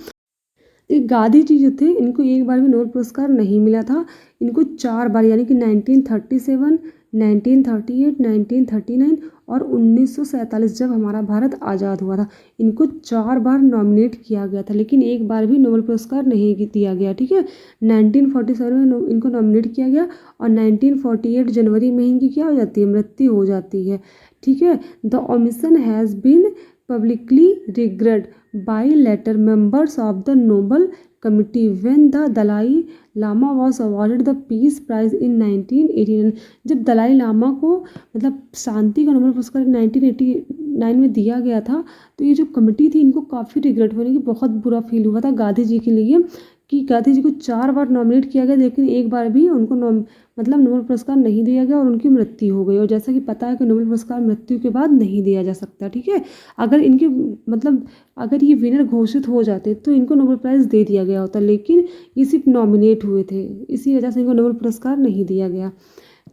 गांधी जी जो थे इनको एक बार भी नोबेल पुरस्कार नहीं मिला था, इनको 4 बार यानी कि 1937, 1938, 1939 और 1947 जब हमारा भारत आज़ाद हुआ था, इनको 4 बार नॉमिनेट किया गया था, लेकिन एक बार भी नोबेल पुरस्कार नहीं दिया गया। ठीक है, 1947 में इनको नॉमिनेट किया गया और 1948 जनवरी में इनकी क्या हो जाती है, मृत्यु हो जाती है। ठीक है, the omission has been publicly regretted by later members of the Nobel Committee when the Dalai Lama was awarded the Peace Prize in 1989। जब दलाई लामा को मतलब शांति का नोबेल पुरस्कार 1989 में दिया गया था, तो ये जो कमेटी थी इनको काफ़ी रिग्रेट होने की बहुत बुरा फील हुआ था गांधी जी के लिए कि गांधी जी को 4 बार नॉमिनेट किया गया लेकिन एक बार भी उनको मतलब नोबेल पुरस्कार नहीं दिया गया और उनकी मृत्यु हो गई। और जैसा कि पता है कि नोबेल पुरस्कार मृत्यु के बाद नहीं दिया जा सकता। ठीक है, अगर इनके मतलब अगर ये विनर घोषित हो जाते तो इनको नोबेल प्राइज़ दे दिया गया होता, लेकिन ये सिर्फ नॉमिनेट हुए थे, इसी वजह से इनको नोबेल पुरस्कार नहीं दिया गया।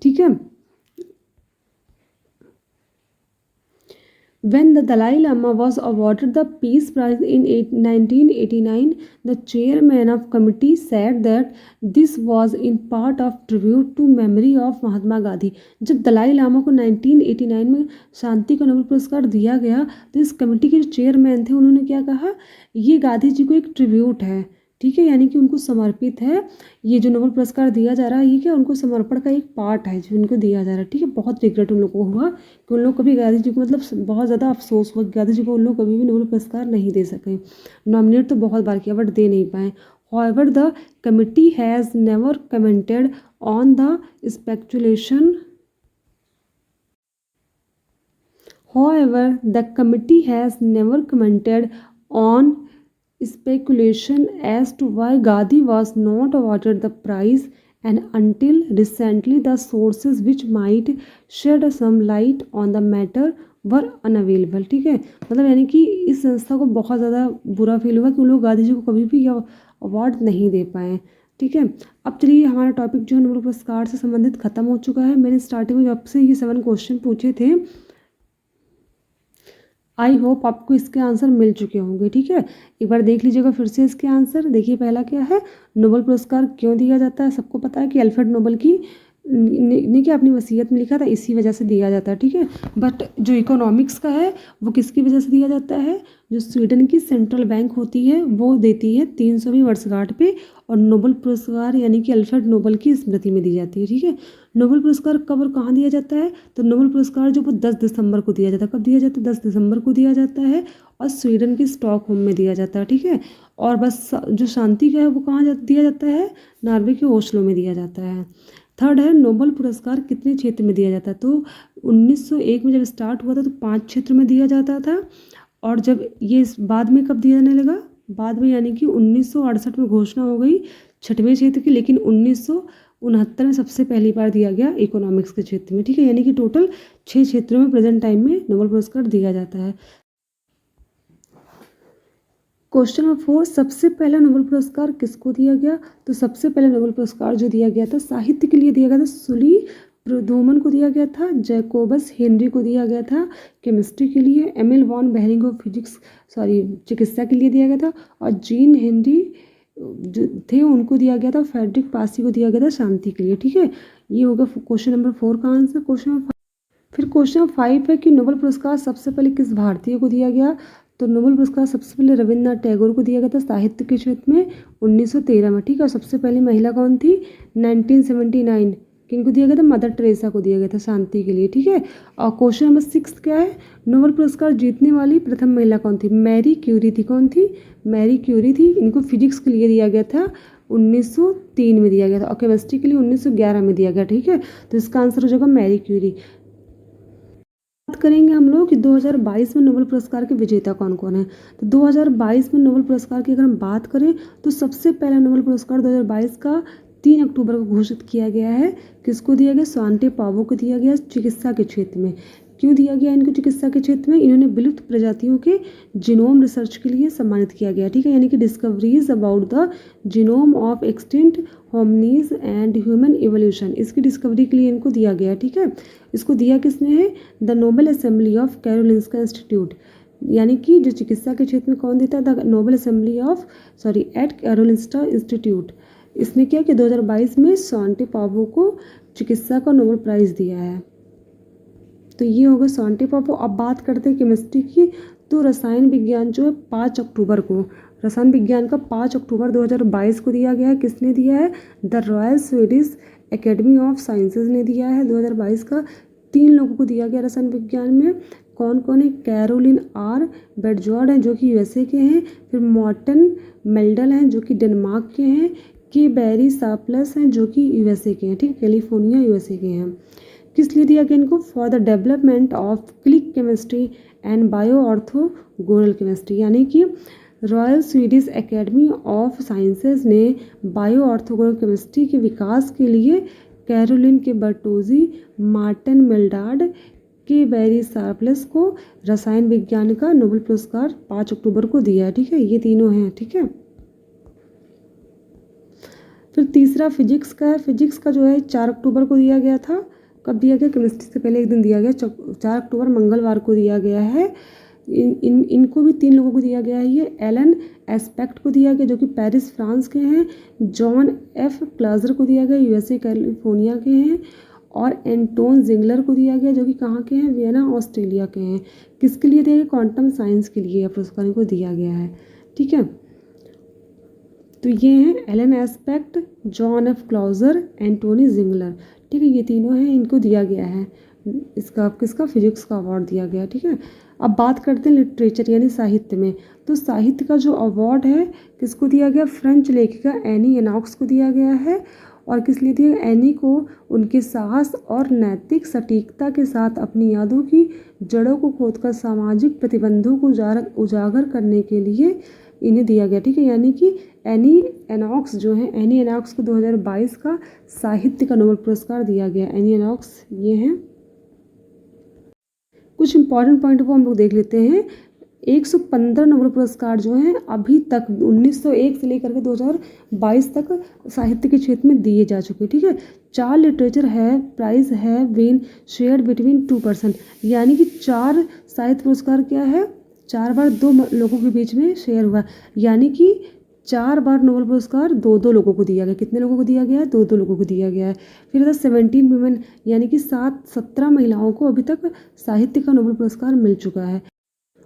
ठीक है, When the Dalai Lama was awarded the Peace Prize in 1989, the chairman of committee said that this was in part of tribute to memory of Mahatma Gandhi. जब दलाई लामा को 1989 में शांति का नोबेल पुरस्कार दिया गया तो इस कमेटी के जो चेयरमैन थे उन्होंने क्या कहा, ये गांधी जी को एक ट्रिब्यूट है, ठीक है, यानी कि उनको समर्पित है। ये जो नोबेल पुरस्कार दिया जा रहा है ये क्या उनको समर्पण का एक पार्ट है जो उनको दिया जा रहा है, ठीक है। बहुत रिग्रेट उन लोगों को हुआ कि उन लोग कभी गांधी जी को मतलब बहुत ज़्यादा अफसोस हुआ, गांधी जी को उन लोग कभी भी नोबेल पुरस्कार नहीं दे सके। नॉमिनेट तो बहुत बार किया बट दे नहीं पाए। However, the committee has never commented on the speculation. However, the committee has never commented on speculation as to why Gandhi was not awarded the prize, and until recently the sources which might shed some light on the matter were unavailable, ठीक है। मतलब यानी कि इस संस्था को बहुत ज़्यादा बुरा फील हुआ कि उन लोग गांधी जी को कभी भी यह अवार्ड नहीं दे पाए, ठीक है। अब चलिए हमारा टॉपिक जो है नोबेल पुरस्कार से संबंधित खत्म हो चुका है। मैंने स्टार्टिंग में आपसे ये 7 क्वेश्चन पूछे थे, आई होप आपको इसके आंसर मिल चुके होंगे, ठीक है। एक बार देख लीजिएगा फिर से इसके आंसर। देखिए पहला क्या है, नोबेल पुरस्कार क्यों दिया जाता है। सबको पता है कि अल्फ्रेड नोबेल की ने क्या अपनी वसीयत में लिखा था, इसी वजह से दिया जाता है, ठीक है। बट जो इकोनॉमिक्स का है वो किसकी वजह से दिया जाता है, जो स्वीडन की सेंट्रल बैंक होती है वो देती है 300वीं वर्षगांठ पे, और नोबेल पुरस्कार यानी कि अल्फ्रेड नोबेल की स्मृति में दी जाती है, ठीक है। नोबेल पुरस्कार कब और कहाँ दिया जाता है, तो नोबेल पुरस्कार जो वो 10 दिसंबर को दिया जाता है। कब दिया जाता है, 10 दिसंबर को दिया जाता है, और स्वीडन के स्टॉकहोम में दिया जाता है, ठीक है। और बस जो शांति का है वो कहाँ दिया जाता है, नॉर्वे के ओस्लो में दिया जाता है। थर्ड है, नोबेल पुरस्कार कितने क्षेत्र में दिया जाता है, तो 1901 में जब स्टार्ट हुआ था तो 5 क्षेत्र में दिया जाता था, और जब ये बाद में कब दिया जाने लगा, बाद में यानी कि 1968 में घोषणा हो गई 6वें क्षेत्र की, लेकिन 1969 में सबसे पहली बार दिया गया इकोनॉमिक्स के क्षेत्र में, ठीक है। यानी कि टोटल 6 क्षेत्रों में प्रेजेंट टाइम में नोबेल पुरस्कार दिया जाता है। क्वेश्चन नंबर 4, सबसे पहला नोबेल पुरस्कार किसको दिया गया, तो सबसे पहला नोबेल पुरस्कार जो दिया गया था साहित्य के लिए दिया गया था, सुली प्रोधोमन को दिया गया था, जैकोबस हेनरी को दिया गया था केमिस्ट्री के लिए, एमिल वॉन बेहरिंग को चिकित्सा के लिए दिया गया था, और जीन हेनरी जो थे उनको दिया गया था, फ्रेडरिक पासी को दिया गया था शांति के लिए, ठीक है। ये होगा क्वेश्चन नंबर 4 का आंसर। फिर क्वेश्चन नंबर 5 है कि नोबेल पुरस्कार सबसे पहले किस भारतीय को दिया गया, तो नोबेल पुरस्कार सबसे पहले रविन्द्रनाथ टैगोर को दिया गया था साहित्य के क्षेत्र में 1913 में, ठीक है। सबसे पहली महिला कौन थी, 1979 किनको दिया गया था, मदर टेरेसा को दिया गया था शांति के लिए, ठीक है। और क्वेश्चन नंबर 6 क्या है, नोबेल पुरस्कार जीतने वाली प्रथम महिला कौन थी, मैरी क्यूरी थी। कौन थी, मैरी क्यूरी थी। इनको फिजिक्स के लिए दिया गया था 1903 में दिया गया था, और केमिस्ट्री के लिए 1911 में दिया गया, ठीक है। तो इसका आंसर हो जाएगा मैरी क्यूरी। बात करेंगे हम लोग कि 2022 में नोबेल पुरस्कार के विजेता कौन कौन है, तो 2022 में नोबेल पुरस्कार की अगर हम बात करें तो सबसे पहला नोबेल पुरस्कार 2022 का 3 अक्टूबर को घोषित किया गया है। किसको दिया गया, स्वांटे पावो को दिया गया चिकित्सा के क्षेत्र में। क्यों दिया गया इनको चिकित्सा के क्षेत्र में, इन्होंने विलुप्त प्रजातियों के जीनोम रिसर्च के लिए सम्मानित किया गया, ठीक है। यानी कि discoveries about the genome of extinct hominins and human evolution, इसकी डिस्कवरी के लिए इनको दिया गया, ठीक है। इसको दिया किसने है, the Nobel assembly of Karolinska institute, यानी कि जो चिकित्सा के क्षेत्र में कौन देता है, the Nobel assembly eight Karolinska institute. इसने क्या कि 2022 में स्वांटे पावो को चिकित्सा का नोबेल प्राइज़ दिया है। तो ये होगा स्वांटे पावो। अब बात करते हैं केमिस्ट्री की, तो रसायन विज्ञान जो है 5 अक्टूबर को, रसायन विज्ञान का 5 अक्टूबर 2022 को दिया गया है। किसने दिया है, the royal Swedish academy of sciences ने दिया है 2022 का। 3 लोगों को दिया गया रसायन विज्ञान में, कौन कौन है, कैरोलिन आर बेडजॉर्ड हैं जो कि यूएसए के हैं, फिर मॉर्टन मेल्डल हैं जो कि डेनमार्क के हैं, के बैरी साप्लस हैं जो कि यूएसए के हैं, ठीक, कैलिफोर्निया यूएसए के हैं। किस लिए दिया गया इनको, for the development of click chemistry and bio orthogonal chemistry, यानी कि royal Swedish academy of sciences ने बायो ऑर्थोगोनल केमिस्ट्री के विकास के लिए कैरोलिन के बर्टोजी, मार्टिन मेल्डार्ड, के बैरी सार्पलेस को रसायन विज्ञान का नोबेल पुरस्कार 5 अक्टूबर को दिया है, ठीक है। ये तीनों हैं, ठीक है। फिर तीसरा फिजिक्स का है। फिजिक्स का जो है 4 अक्टूबर को दिया गया था। कब दिया गया? केमिस्ट्री से पहले एक दिन दिया गया, 4 अक्टूबर मंगलवार को दिया गया है। इनको भी 3 लोगों को दिया गया है। ये एलन एस्पेक्ट को दिया गया जो कि पेरिस फ्रांस के हैं, जॉन एफ क्लाजर को दिया गया यूएसए कैलिफोर्निया के हैं, और एंटोन जिंगलर को दिया गया जो कि कहाँ के हैं? वियना ऑस्ट्रेलिया के हैं। किसके लिए दिया गया? क्वांटम साइंस के लिए पुरस्कार इनको दिया गया है। ठीक है, तो ये हैं Alain Aspect, John F Clauser, Anton Zeilinger. ठीक है, ये तीनों हैं, इनको दिया गया है इसका किसका? फिजिक्स का अवार्ड दिया गया। ठीक है, अब बात करते हैं लिटरेचर यानी साहित्य में। तो साहित्य का जो अवार्ड है किसको दिया गया? फ्रेंच लेखिका एनी एनॉक्स को दिया गया है। और किस लिए दिया? एनी को उनके साहस और नैतिक सटीकता के साथ अपनी यादों की जड़ों को खोदकर सामाजिक प्रतिबंधों को उजागर करने के लिए इन्हें दिया गया। ठीक है, यानी कि एनी एनॉक्स जो है, एनी एनॉक्स को 2022 का साहित्य का नोबेल पुरस्कार दिया गया। एनी एनॉक्स ये हैं। कुछ इंपॉर्टेंट पॉइंट को हम लोग देख लेते हैं। 115 नोबेल पुरस्कार जो हैं अभी तक 1901 से लेकर के 2022 तक साहित्य के क्षेत्र में दिए जा चुके। ठीक है, 4 लिटरेचर है प्राइज है बीन शेयर बिटवीन 2%, यानी कि 4 साहित्य पुरस्कार क्या है? 4 बार 2 लोगों के बीच में शेयर हुआ, यानी कि 4 बार नोबेल पुरस्कार 2-2 लोगों को दिया गया। कितने लोगों को दिया गया है? 2-2 लोगों को दिया गया है। फिर 17 वुमेन यानी कि 17 महिलाओं को अभी तक साहित्य का नोबेल पुरस्कार मिल चुका है।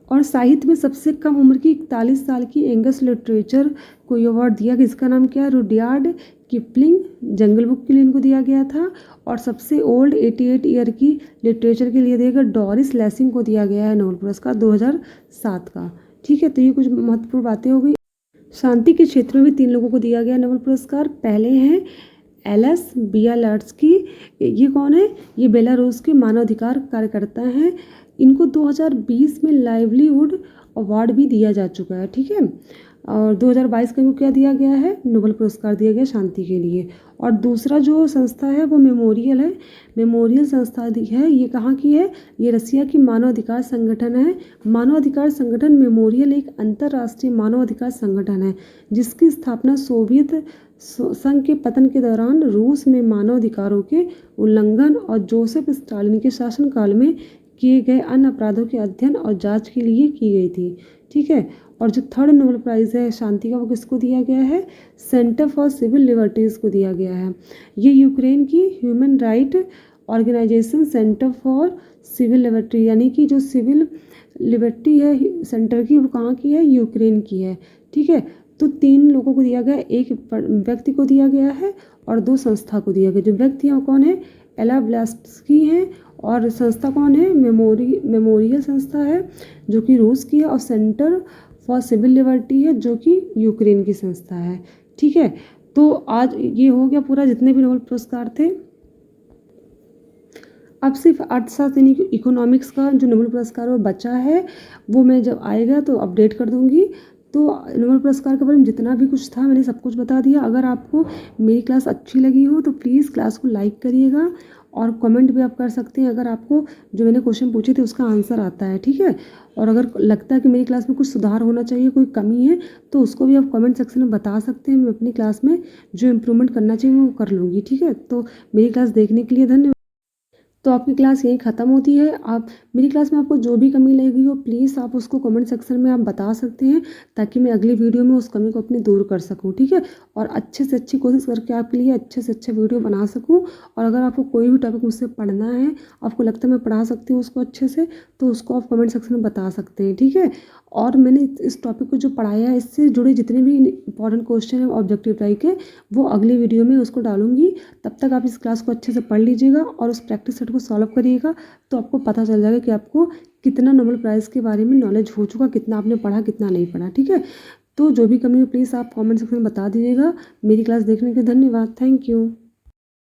और साहित्य में सबसे कम उम्र की 41 साल की एंगस लिटरेचर को ये अवार्ड दिया गया। इसका नाम क्या है? रुडयार्ड किपलिंग, जंगल बुक के लिए इनको दिया गया था। और सबसे ओल्ड 88 ईयर की लिटरेचर के लिए दिया गया डोरिस लेसिंग को दिया गया है नोबेल पुरस्कार 2007 का। ठीक है, तो ये कुछ महत्वपूर्ण बातें हो गई। शांति के क्षेत्र में भी 3 लोगों को दिया गया नोबेल पुरस्कार। पहले हैं एलएस बियालाट्स्की। ये कौन है? ये बेलारूस के मानवाधिकार कार्यकर्ता हैं। इनको 2020 में लाइवलीहुड अवार्ड भी दिया जा चुका है। ठीक है, और 2022 का इनको क्या दिया गया है? नोबेल पुरस्कार दिया गया शांति के लिए। और दूसरा जो संस्था है वो मेमोरियल है। मेमोरियल संस्था है, ये कहाँ की है? ये रसिया की मानवाधिकार संगठन है। मानवाधिकार संगठन मेमोरियल एक अंतर्राष्ट्रीय मानवाधिकार संगठन है जिसकी स्थापना सोवियत संघ के पतन के दौरान रूस में मानवाधिकारों के उल्लंघन और जोसेफ स्टालिन के शासनकाल में किए गए अन्य अपराधों के अध्ययन और जांच के लिए की गई थी। ठीक है, और जो 3rd नोबेल प्राइज़ है शांति का वो किसको दिया गया है? सेंटर फॉर सिविल लिबर्टीज़ को दिया गया है। ये यूक्रेन की human right organisation centre for civil liberty, यानी कि जो सिविल लिबर्टी है सेंटर की, वो कहाँ की है? यूक्रेन की है। ठीक है, तो 3 लोगों को दिया गया, एक व्यक्ति को दिया गया है और 2 संस्था को दिया गया। जो व्यक्ति हैं वो कौन है? एला ब्लास्की हैं, और संस्था कौन है? मेमोरियल संस्था है जो कि रूस की है, और सेंटर फॉर सिविल लिबर्टी है जो कि यूक्रेन की संस्था है। ठीक है, तो आज ये हो गया पूरा जितने भी नोबेल पुरस्कार थे। अब सिर्फ अर्थशास्त्र यानी कि इकोनॉमिक्स का जो नोबेल पुरस्कार वो बचा है, वो मैं जब आएगा तो अपडेट कर दूंगी। तो नोबेल पुरस्कार के बारे में जितना भी कुछ था मैंने सब कुछ बता दिया। अगर आपको मेरी क्लास अच्छी लगी हो तो प्लीज़ क्लास को लाइक करिएगा, और कमेंट भी आप कर सकते हैं अगर आपको जो मैंने क्वेश्चन पूछे थे उसका आंसर आता है। ठीक है, और अगर लगता है कि मेरी क्लास में कुछ सुधार होना चाहिए, कोई कमी है, तो उसको भी आप कमेंट सेक्शन में बता सकते हैं। मैं अपनी क्लास में जो इम्प्रूवमेंट करना चाहिए वो कर लूँगी। ठीक है, तो मेरी क्लास देखने के लिए धन्यवाद। तो आपकी क्लास यहीं ख़त्म होती है। आप मेरी क्लास में आपको जो भी कमी लगी हो प्लीज़ आप उसको कमेंट सेक्शन में आप बता सकते हैं, ताकि मैं अगली वीडियो में उस कमी को अपनी दूर कर सकूं। ठीक है, और अच्छे से अच्छी कोशिश करके आपके लिए अच्छे से अच्छे वीडियो बना सकूं। और अगर आपको कोई भी टॉपिक मुझसे पढ़ना है, आपको लगता है मैं पढ़ा सकती हूँ उसको अच्छे से, तो उसको आप कमेंट सेक्शन में बता सकते हैं। ठीक है, और मैंने इस टॉपिक को जो पढ़ाया है इससे जुड़े जितने भी इंपॉर्टेंट क्वेश्चन है ऑब्जेक्टिव टाइप के, वो अगली वीडियो में उसको डालूंगी। तब तक आप इस क्लास को अच्छे से पढ़ लीजिएगा और उस प्रैक्टिस सेट को सॉल्व करिएगा, तो आपको पता चल जाएगा कि आपको कितना नोबेल प्राइज़ के बारे में नॉलेज हो चुका, कितना आपने पढ़ा, कितना नहीं पढ़ा। ठीक है, तो जो भी कमी हो प्लीज़ आप कमेंट सेक्शन में बता दीजिएगा। मेरी क्लास देखने के लिए धन्यवाद। Thank you.